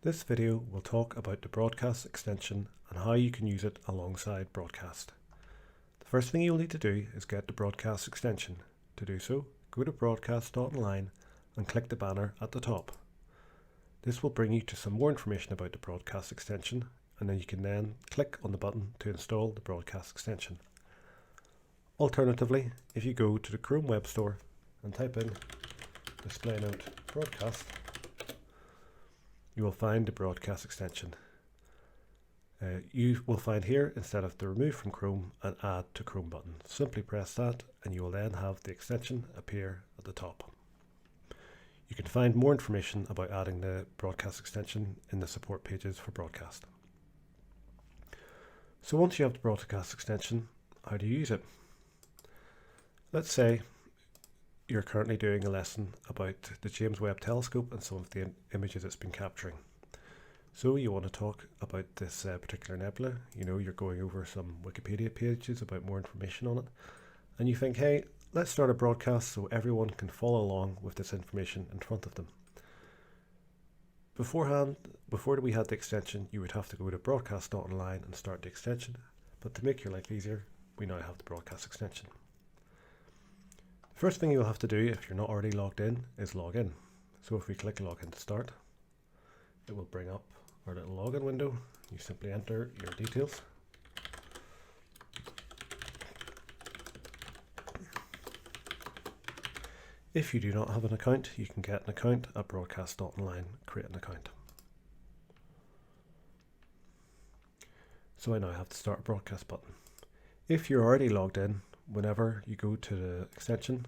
This video will talk about the broadcast extension and how you can use it alongside broadcast. The first thing you'll need to do is get the broadcast extension. To do so, go to broadcast.online and click the banner at the top. This will bring you to some more information about the broadcast extension, and then you can then click on the button to install the broadcast extension. Alternatively, if you go to the Chrome Web Store and type in display note broadcast, you will find the broadcast extension. You will find here, instead of the remove from Chrome, an add to Chrome button. Simply press that and you will then have the extension appear at the top. You can find more information about adding the broadcast extension in the support pages for broadcast. So once you have the broadcast extension, how do you use it? Let's say you're currently doing a lesson about the James Webb Telescope and some of the images it's been capturing. So you want to talk about this particular nebula. You know, you're going over some Wikipedia pages about more information on it, and you think, hey, let's start a broadcast so everyone can follow along with this information in front of them. Before we had the extension, you would have to go to broadcast.online and start the extension, but to make your life easier, we now have the broadcast extension. First thing you'll have to do if you're not already logged in is log in. So if we click login to start, it will bring up our little login window. You simply enter your details. If you do not have an account, you can get an account at broadcast.online, create an account. So I now have the start broadcast button. If you're already logged in, whenever you go to the extension,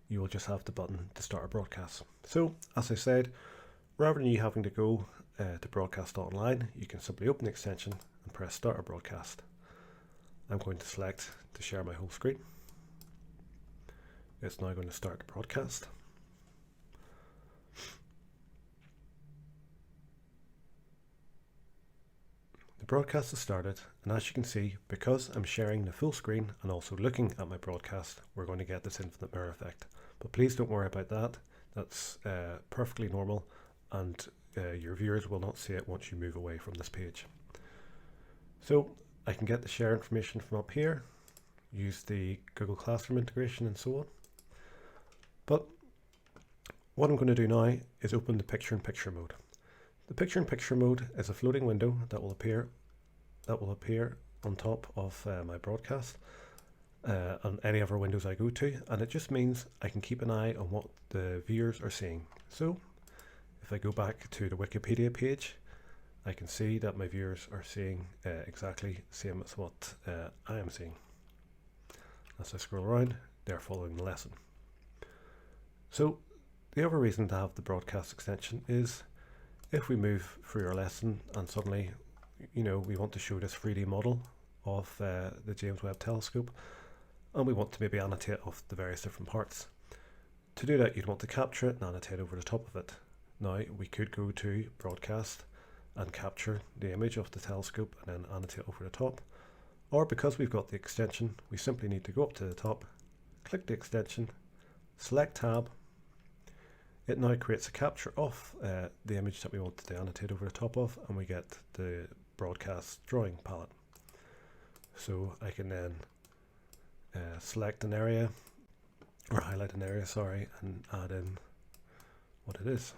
you will just have the button to start a broadcast. So, as I said, rather than you having to go to broadcast.online, you can simply open the extension and press start a broadcast. I'm going to select to share my whole screen. It's now going to start the broadcast. The broadcast has started, and as you can see, because I'm sharing the full screen and also looking at my broadcast, we're going to get this infinite mirror effect. But please don't worry about that. That's perfectly normal, and your viewers will not see it once you move away from this page. So I can get the share information from up here, use the Google Classroom integration and so on. But what I'm going to do now is open the picture-in-picture mode. The picture-in-picture mode is a floating window that will appear on top of my broadcast on any other windows I go to, and it just means I can keep an eye on what the viewers are seeing. So if I go back to the Wikipedia page, I can see that my viewers are seeing exactly the same as what I am seeing. As I scroll around, they're following the lesson. So the other reason to have the broadcast extension is if we move through our lesson and suddenly, you know, we want to show this 3D model of the James Webb Telescope, and we want to maybe annotate off the various different parts. To do that, you'd want to capture it and annotate over the top of it. Now, we could go to broadcast and capture the image of the telescope and then annotate over the top. Or because we've got the extension, we simply need to go up to the top, click the extension, select tab. It now creates a capture of the image that we want to annotate over the top of, and we get the broadcast drawing palette. So I can then select an area, or highlight an area, sorry, and add in what it is.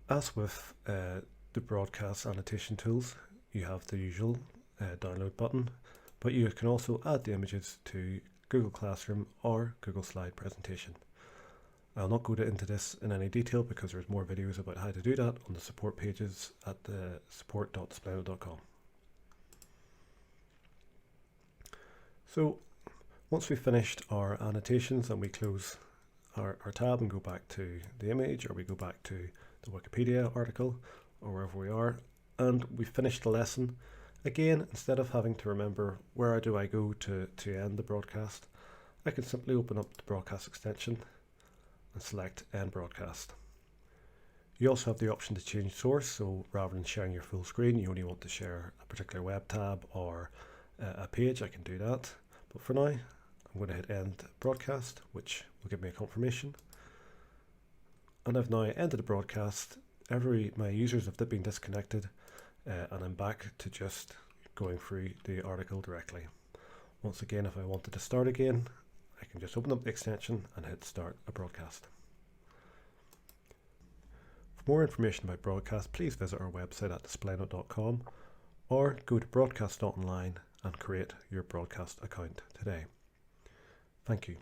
As with the broadcast annotation tools, you have the usual download button, but you can also add the images to Google Classroom or Google Slide Presentation. I'll not go into this in any detail because there's more videos about how to do that on the support pages at the support.display.com. So once we've finished our annotations and we close our tab and go back to the image, or we go back to the Wikipedia article or wherever we are, and we've finished the lesson, again, instead of having to remember where do I go to end the broadcast, I can simply open up the broadcast extension and select End Broadcast. You also have the option to change source, so rather than sharing your full screen, you only want to share a particular web tab or a page, I can do that. But for now, I'm I'm going to hit end broadcast, which will give me a confirmation. And I've now ended the broadcast. My users have been disconnected, and I'm back to just going through the article directly. Once again, if I wanted to start again, I can just open up the extension and hit start a broadcast. For more information about broadcast, please visit our website at displaynote.com or go to broadcast.online and create your broadcast account today. Thank you.